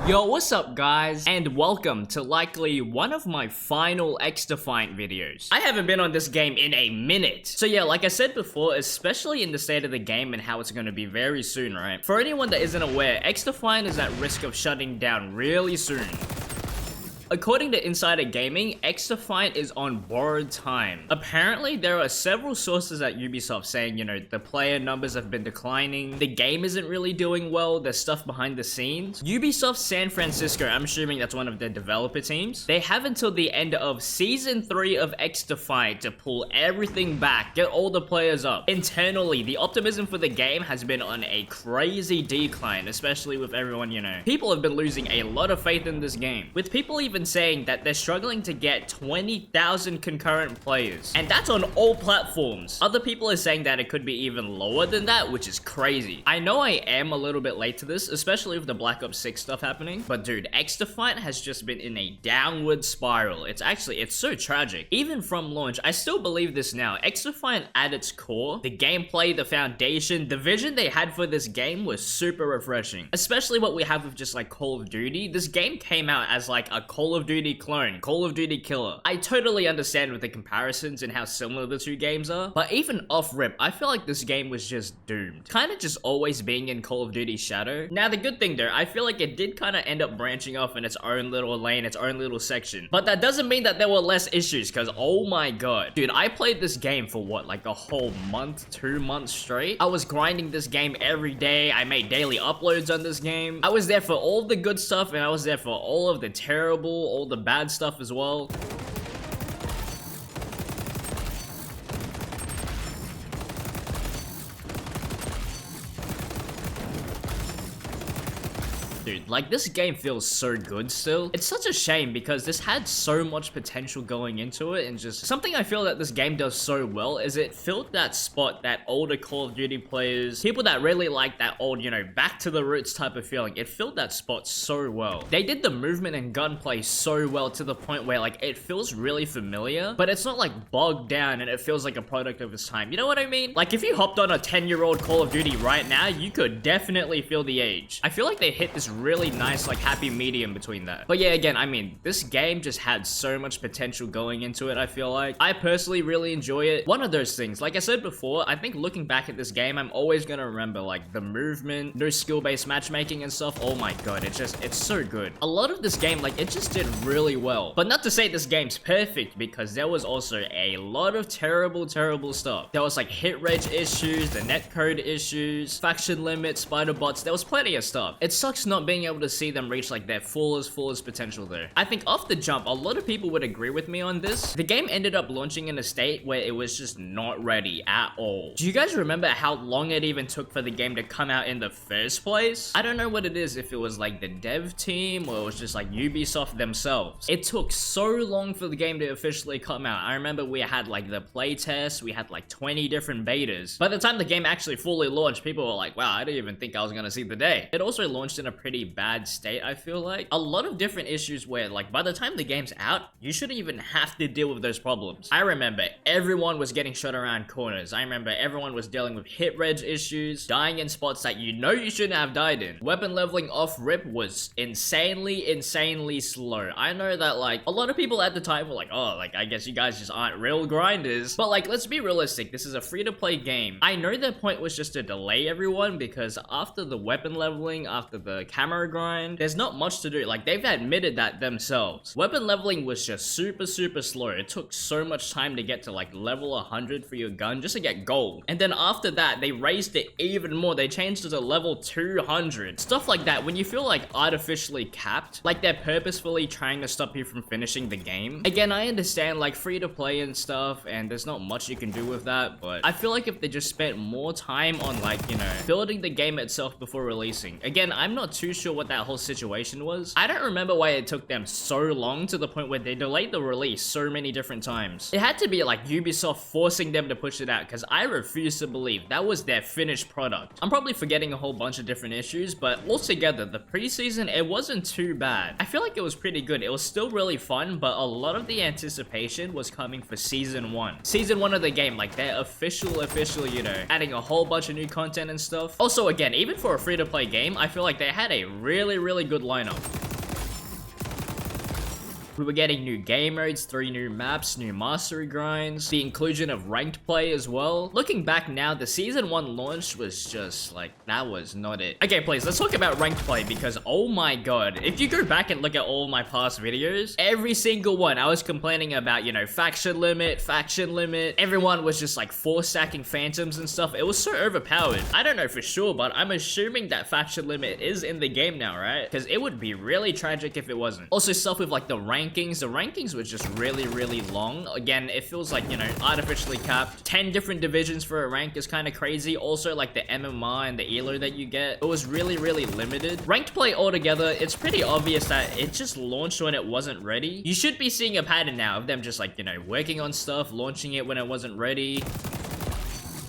Yo, what's up guys, and welcome to likely one of my final XDefiant videos. I haven't been on this game in a minute. So yeah, like I said before, especially in the state of the game and how it's going to be very soon, right? For anyone that isn't aware, XDefiant is at risk of shutting down really soon. According to Insider Gaming, XDefiant is on borrowed time. Apparently, there are several sources at Ubisoft saying, the player numbers have been declining, the game isn't really doing well, there's stuff behind the scenes. Ubisoft San Francisco, I'm assuming that's one of their developer teams, they have until the end of Season 3 of XDefiant to pull everything back, get all the players up. Internally, the optimism for the game has been on a crazy decline, especially with everyone, People have been losing a lot of faith in this game, with people even saying that they're struggling to get 20,000 concurrent players, and that's on all platforms. Other people are saying that it could be even lower than that, which is crazy. I know I am a little bit late to this, especially with the Black Ops 6 stuff happening, but dude, XDefiant has just been in a downward spiral. It's so tragic. Even from launch, I still believe this now. XDefiant at its core, the gameplay, the foundation, the vision they had for this game was super refreshing, especially what we have with just like Call of Duty. This game came out as like a Call of Duty clone, Call of Duty killer. I totally understand with the comparisons and how similar the two games are, but even off rip, I feel like this game was just doomed. Kind of just always being in Call of Duty's shadow. Now the good thing there, I feel like it did kind of end up branching off in its own little lane, its own little section. But that doesn't mean that there were less issues, because oh my god. Dude, I played this game for what, like a whole month, 2 months straight? I was grinding this game every day. I made daily uploads on this game. I was there for all the good stuff, and I was there for all of the terrible, all the bad stuff as well. Dude, like this game feels so good still. It's such a shame because this had so much potential going into it, and just something I feel that this game does so well is it filled that spot that older Call of Duty players, people that really like that old, back to the roots type of feeling, it filled that spot so well. They did the movement and gunplay so well to the point where like it feels really familiar, but it's not like bogged down and it feels like a product of its time. You know what I mean? Like if you hopped on a 10-year-old Call of Duty right now, you could definitely feel the age. I feel like they hit this really nice like happy medium between that. But yeah, again, I mean, this game just had so much potential going into it. I feel like I personally really enjoy it. One of those things, like I said before, I think looking back at this game, I'm always gonna remember like the movement, no skill-based matchmaking and stuff. Oh my god, it's so good. A lot of this game, like it just did really well. But not to say this game's perfect, because there was also a lot of terrible stuff. There was like hit rate issues, the netcode issues, faction limits, spider bots. There was plenty of stuff. It sucks not being able to see them reach like their fullest potential there. I think off the jump, a lot of people would agree with me on this. The game ended up launching in a state where it was just not ready at all. Do you guys remember how long it even took for the game to come out in the first place? I don't know what it is, if it was like the dev team or it was just like Ubisoft themselves. It took so long for the game to officially come out. I remember we had like the playtest, we had like 20 different betas. By the time the game actually fully launched, people were like, wow, I didn't even think I was gonna see the day. It also launched in a pretty bad state, I feel like. A lot of different issues where like by the time the game's out, you shouldn't even have to deal with those problems. I remember everyone was getting shot around corners. I remember everyone was dealing with hit reg issues, dying in spots that you shouldn't have died in. Weapon leveling off rip was insanely slow. I know that like a lot of people at the time were like, oh, like I guess you guys just aren't real grinders. But like, let's be realistic, this is a free-to-play game. I know their point was just to delay everyone, because after the weapon leveling, after the camera grind, there's not much to do. Like they've admitted that themselves. Weapon leveling was just super slow. It took so much time to get to like level 100 for your gun just to get gold. And then after that, they raised it even more. They changed it to level 200. Stuff like that, when you feel like artificially capped, like they're purposefully trying to stop you from finishing the game. Again, I understand like free to play and stuff, and there's not much you can do with that, but I feel like if they just spent more time on like, building the game itself before releasing. Again, I'm not too sure what that whole situation was. I don't remember why it took them so long to the point where they delayed the release so many different times. It had to be like Ubisoft forcing them to push it out, because I refuse to believe that was their finished product. I'm probably forgetting a whole bunch of different issues, but altogether, the preseason, it wasn't too bad. I feel like it was pretty good. It was still really fun, but a lot of the anticipation was coming for Season 1. Season 1 of the game, like their official, adding a whole bunch of new content and stuff. Also, again, even for a free-to-play game, I feel like they had a really good lineup. We were getting new game modes, 3 new maps, new mastery grinds, the inclusion of ranked play as well. Looking back now, the season 1 launch was just like, that was not it. Okay, please, let's talk about ranked play because oh my god, if you go back and look at all my past videos, every single one, I was complaining about, you know, faction limit. Everyone was just like 4-stacking phantoms and stuff. It was so overpowered. I don't know for sure, but I'm assuming that faction limit is in the game now, right? Because it would be really tragic if it wasn't. Also, stuff with like the rankings was just really long. Again, it feels like, you know, artificially capped. 10 different divisions for a rank is kind of crazy. Also, like the MMR and the elo that you get, it was really limited. Ranked play altogether, it's pretty obvious that it just launched when it wasn't ready. You should be seeing a pattern now of them just like, you know, working on stuff, launching it when it wasn't ready.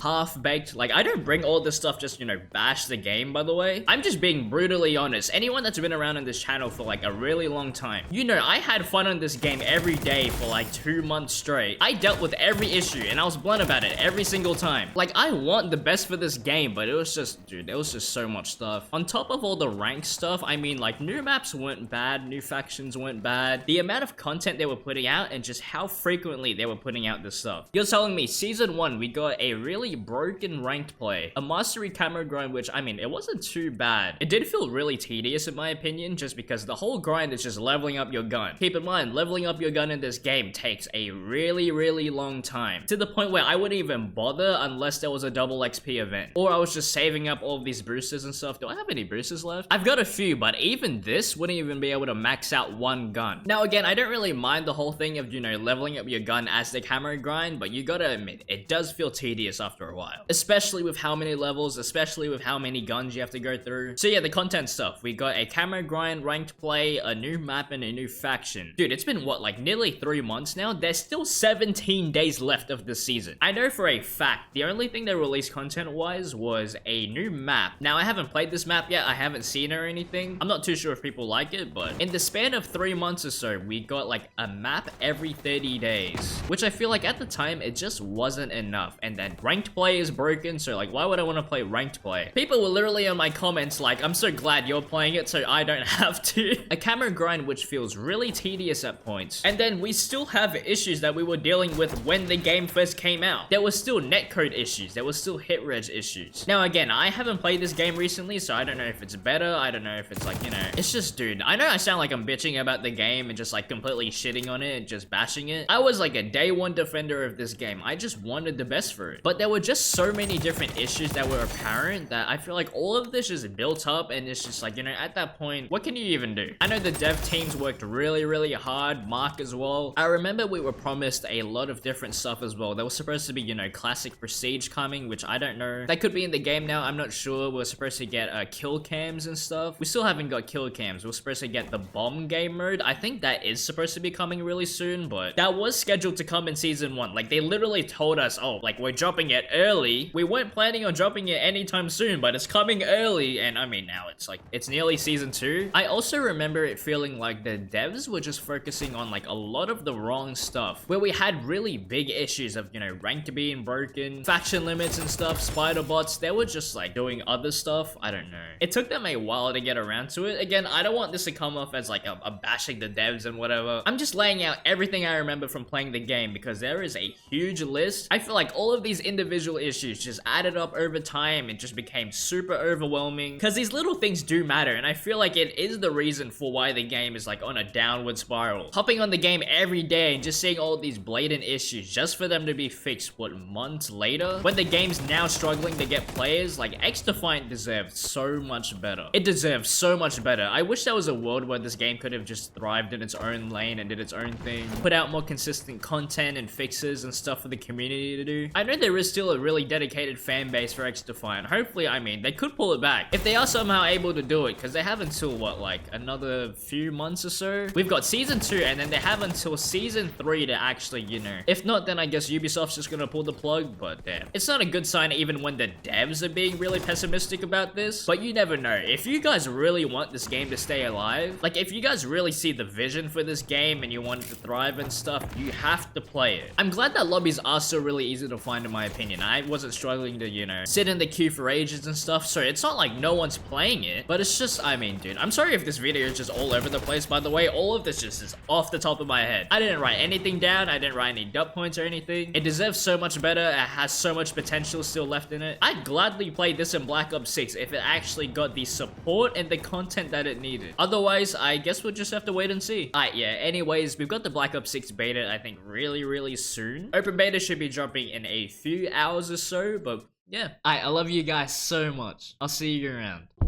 Half-baked. Like, I don't bring all this stuff just, you know, bash the game, by the way. I'm just being brutally honest. Anyone that's been around on this channel for like a really long time, you know, I had fun on this game every day for like 2 months straight. I dealt with every issue and I was blunt about it every single time. Like, I want the best for this game, but it was just, dude, it was just so much stuff. On top of all the rank stuff, I mean, like, new maps weren't bad, new factions weren't bad. The amount of content they were putting out and just how frequently they were putting out this stuff. You're telling me season 1, we got a really broken ranked play, a mastery camera grind, which I mean, it wasn't too bad. It did feel really tedious in my opinion, just because the whole grind is just leveling up your gun. Keep in mind, leveling up your gun in this game takes a really long time, to the point where I wouldn't even bother unless there was a double XP event, or I was just saving up all of these boosters and stuff. Do I have any boosters left? I've got a few, but even this wouldn't even be able to max out one gun. Now again, I don't really mind the whole thing of, you know, leveling up your gun as the camera grind, but you gotta admit, it does feel tedious after a while. Especially with how many levels, especially with how many guns you have to go through. So yeah, the content stuff. We got a camera grind, ranked play, a new map, and a new faction. Dude, it's been what, like nearly 3 months now? There's still 17 days left of this season. I know for a fact, the only thing they released content-wise was a new map. Now, I haven't played this map yet. I haven't seen it or anything. I'm not too sure if people like it, but in the span of 3 months or so, we got like a map every 30 days, which I feel like at the time, it just wasn't enough. And then ranked play is broken, so like, why would I want to play ranked play? People were literally on my comments like, I'm so glad you're playing it so I don't have to. A camera grind which feels really tedious at points. And then we still have issues that we were dealing with when the game first came out. There was still netcode issues. There was still hit reg issues. Now again, I haven't played this game recently, so I don't know if it's better. I don't know if it's like, you know, it's just, dude, I know I sound like I'm bitching about the game and just like completely shitting on it and just bashing it. I was like a day one defender of this game. I just wanted the best for it. But there were just so many different issues that were apparent that I feel like all of this is built up, and it's just like, you know, at that point, what can you even do? I know the dev teams worked really hard, Mark as well. I remember we were promised a lot of different stuff as well. There was supposed to be, you know, classic prestige coming, which I don't know. That could be in the game now, I'm not sure. We're supposed to get kill cams and stuff. We still haven't got kill cams. We're supposed to get the bomb game mode. I think that is supposed to be coming really soon, but that was scheduled to come in season 1. Like, they literally told us, oh, like, we're dropping it early. We weren't planning on dropping it anytime soon, but it's coming early, and I mean, now it's like, it's nearly season 2. I also remember it feeling like the devs were just focusing on like a lot of the wrong stuff, where we had really big issues of, you know, ranked being broken, faction limits and stuff, spider bots. They were just like doing other stuff. I don't know. It took them a while to get around to it. Again, I don't want this to come off as like a bashing the devs and whatever. I'm just laying out everything I remember from playing the game, because there is a huge list. I feel like all of these individual issues just added up over time and just became super overwhelming, because these little things do matter, and I feel like it is the reason for why the game is like on a downward spiral. Hopping on the game every day and just seeing all these blatant issues just for them to be fixed, what, months later? When the game's now struggling to get players, like, XDefiant deserved so much better. It deserves so much better. I wish there was a world where this game could have just thrived in its own lane and did its own thing, put out more consistent content and fixes and stuff for the community to do. I know there is still a really dedicated fan base for XDefiant. Hopefully, I mean, they could pull it back if they are somehow able to do it, because they have until what, like another few months or so. We've got season 2, and then they have until season 3 to actually, you know, if not, then I guess Ubisoft's just gonna pull the plug. But damn, it's not a good sign even when the devs are being really pessimistic about this. But you never know. If you guys really want this game to stay alive, like if you guys really see the vision for this game and you want it to thrive and stuff, you have to play it. I'm glad that lobbies are still really easy to find, in my opinion. mean, I wasn't struggling to, you know, sit in the queue for ages and stuff, so it's not like no one's playing it, but it's just, I mean, dude, I'm sorry if this video is just all over the place, by the way. All of this just is off the top of my head. I didn't write anything down. I didn't write any dot points or anything. It deserves so much better. It has so much potential still left in it. I'd gladly play this in Black Ops 6 if it actually got the support and the content that it needed. Otherwise, I guess we'll just have to wait and see. Alright, yeah, anyways, we've got the Black Ops 6 beta, I think, really soon. Open beta should be dropping in a few hours or so, but yeah. Alright, I love you guys so much. I'll see you around.